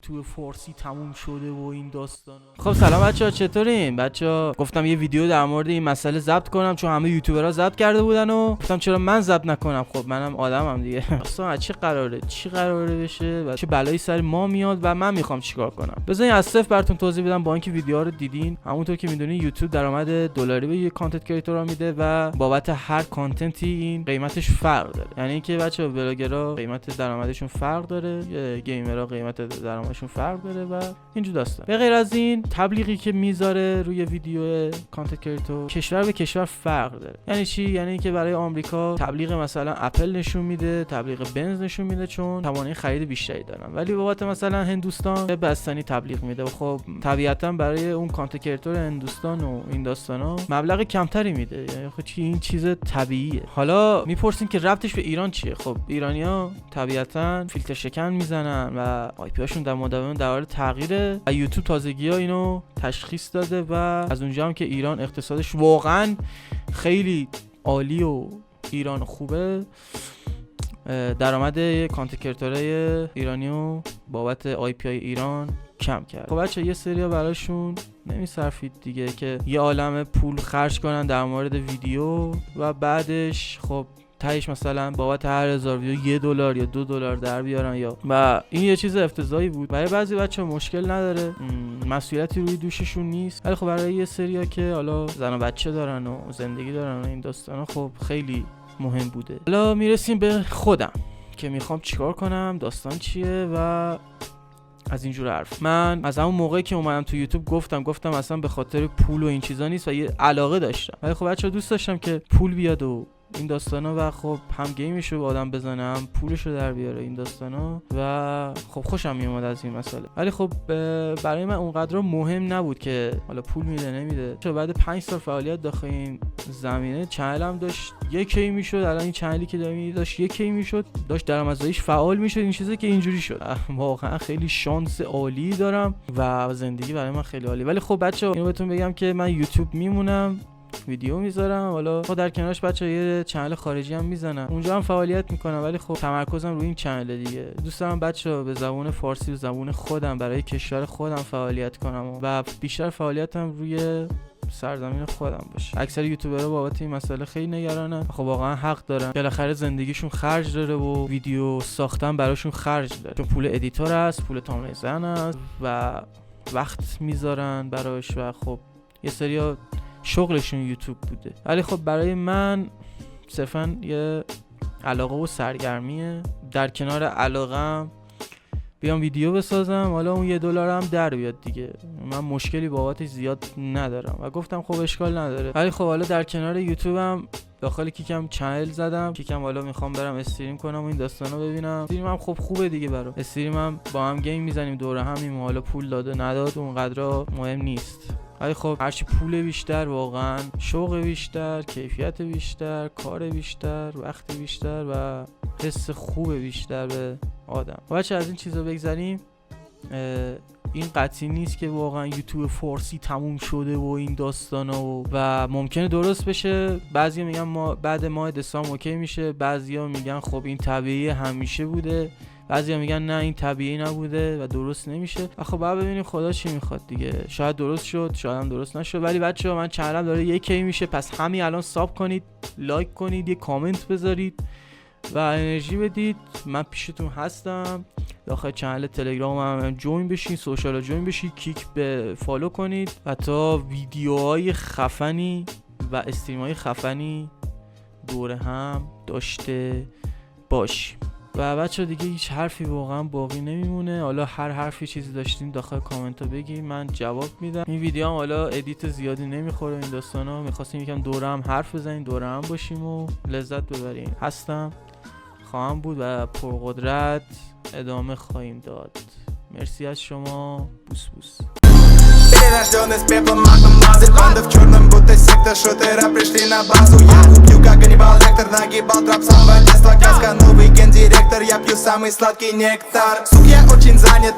یوتیوب فارسی تموم شده و این داستانا. خب سلام بچه‌ها، چطورین بچه‌ها؟ گفتم یه ویدیو در مورد این مسئله ضبط کنم چون همه یوتیوبرها ضبط کرده بودن و گفتم چرا من ضبط نکنم. خب منم آدمم دیگه. اصلا چی قراره بشه و چه بلایی سر ما میاد و من میخوام چیکار کنم. بذارین از صفر براتون توضیح بدم. با اینکه ویدیوها رو دیدین، همونطور که میدونین یوتیوب درآمد دلاری به یک کانتنت کریتورها میده و بابت هر کانتنتی این قیمتش فرق داره. یعنی اینکه بچه‌ها بلاگرها قیمت درآمدشون فرق داره، گیمرها قیمت درآمدشون فرق داره و اینجور داستان. به غیر از این تبلیغی که میذاره روی ویدیو کانتنت کریتور کشور به کشور فرق داره. یعنی چی؟ یعنی اینکه برای آمریکا تبلیغ مثلا اپل نشون میده، تبلیغ بنز نشون میده چون توانایی خرید بیشتری دارن، ولی بابت مثلا هندوستان بستنی تبلیغ میده. و خب طبیعتا برای اون کانتنت کریتور هندوستان و این داستانا مبلغ کمتری میده. یعنی خب این چیز طبیعیه. حالا میپرسین که ربطش به ایران چیه؟ خب ایرانی‌ها طبیعتا فیلتر شکن میزنن و آی پی هاشون در مداوم در حال تغییره و یوتیوب تازگی‌ها اینو تشخیص داده و از اونجا هم که ایران اقتصادش واقعا خیلی عالی و ایران خوبه، درآمد کانتنت کریتورهای ایرانیو بابت آی پی های ایران کم کرد. خب بچه یه سریا براشون نمیصرفید دیگه که یه عالمه پول خرج کنن در مورد ویدیو و بعدش خب تهش مثلا بابت هر 1000 ویدیو $1 یا $2 در بیارن یا و این یه چیز افتضاحی بود. برای بعضی بچه مشکل نداره، مسئولیتی روی دوششون نیست، ولی خب برای یه سریا که حالا زن و بچه دارن و زندگی دارن و این داستانا خب خیلی مهم بوده. حالا میرسیم به خودم که میخوام چیکار کنم، داستان چیه و از اینجور حرف. من از همون موقعی که اومدم تو یوتیوب گفتم اصلا به خاطر پول و این چیزا نیست و یه علاقه داشتم، ولی خب بچه‌ها دوست داشتم که پول بیاد و این داستانا و خب هم گیمشو به آدم بزنه هم پولشو در بیاره این داستانا و خب خوشم میومد از این مسئله. ولی خب برای من اونقدر مهم نبود که حالا پول میده نمیده. چون بعد 5 سال فعالیت داخل این زمینه چنلم داشت یکی میشد، الان این چنلی که دارم داشت یکی میشد، داشت درآمدزاییش فعال میشد. این چیزی که اینجوری شد واقعا خیلی شانس عالی دارم و زندگی برای من خیلی عالی. ولی خب بچه‌ها اینو بهتون بگم که من یوتیوب میمونم، ویدیو میذارم، حالا در کنارش بچه‌ها یه چنل خارجی هم میزنم، اونجا هم فعالیت میکنم، ولی خب تمرکزم روی این چنل دیگه. دوست دارم بچه‌ها به زبان فارسی و زبان خودم برای کشور خودم فعالیت کنم و بیشتر فعالیتم روی سرزمین خودم باشه. اکثر یوتیوبرها بابت این مسئله خیلی نگرانن. خب واقعا حق دارن، بالاخره زندگیشون خرج داره و ویدیو ساختن براشون خرج داره، چون پول ادیتور است، پول تامین زن است و وقت میذارن براش و خب یه سریا شغلشون یوتیوب بوده. ولی خب برای من صرفا یه علاقه و سرگرمیه. در کنار علاقم بیام ویدیو بسازم، حالا اون $1 هم در بیاد دیگه، من مشکلی بابتش زیاد ندارم و گفتم خب اشکال نداره. ولی خب حالا در کنار یوتیوبم داخل کیکم چنل زدم، کیکم حالا میخوام برم استریم کنم و این داستانا ببینم. استریمم خب خوبه دیگه، برام استریمم با هم گیم میزنیم دوره همیم، حالا پول داده نداد اونقدر مهم نیست. ولی خب هرچی پول بیشتر، واقعا شوق بیشتر، کیفیت بیشتر، کار بیشتر، وقت بیشتر و حس خوب بیشتر به آدم. بچه از این چیزا بگذاریم، این قطعی نیست که واقعا یوتیوب فارسی تموم شده و این داستانا و ممکنه درست بشه. بعضیا میگن ما بعد ماه دسامبر اوکی میشه، بعضیا میگن خب این طبیعی همیشه بوده، بعضیا میگن نه این طبیعی نبوده و درست نمیشه. خب بعد ببینیم خدا چی میخواد دیگه، شاید درست شد شاید هم درست نشد. ولی بچه‌ها من چنلم داره یکی میشه، پس همین الان ساب کنید، لایک کنید، یه کامنت بذارید و انرژی بدید. من پیشتون هستم، داخل چنل تلگرام هم جوین بشین، سوشال جوین بشین، کیک به فالو کنید و تا ویدیوهای خفنی و استریم‌های خفنی دوره هم داشته باش. و بچه دیگه هیچ حرفی واقعا باقی نمیمونه. حالا هر حرفی چیزی داشتین داخل کامنت ها بگید، من جواب میدم. این ویدیو هم حالا ادیت زیادی نمیخوره این داستانا، میخواستیم یکم دوره هم حرف بزنیم، دوره هم باشیم و لذت ببریم. هستم، خواهم بود و پرقدرت ادامه خواهیم داد. مرسی از شما. بوس بوس. Перерожденный с пеплом магом лазит. Банда в черном будто секта шутера пришли на базу. Я убью как Ганнибал Лектор, нагибал троп с самого детства. Казка новый гендиректор, я пью самый сладкий нектар. Сук, я очень занят.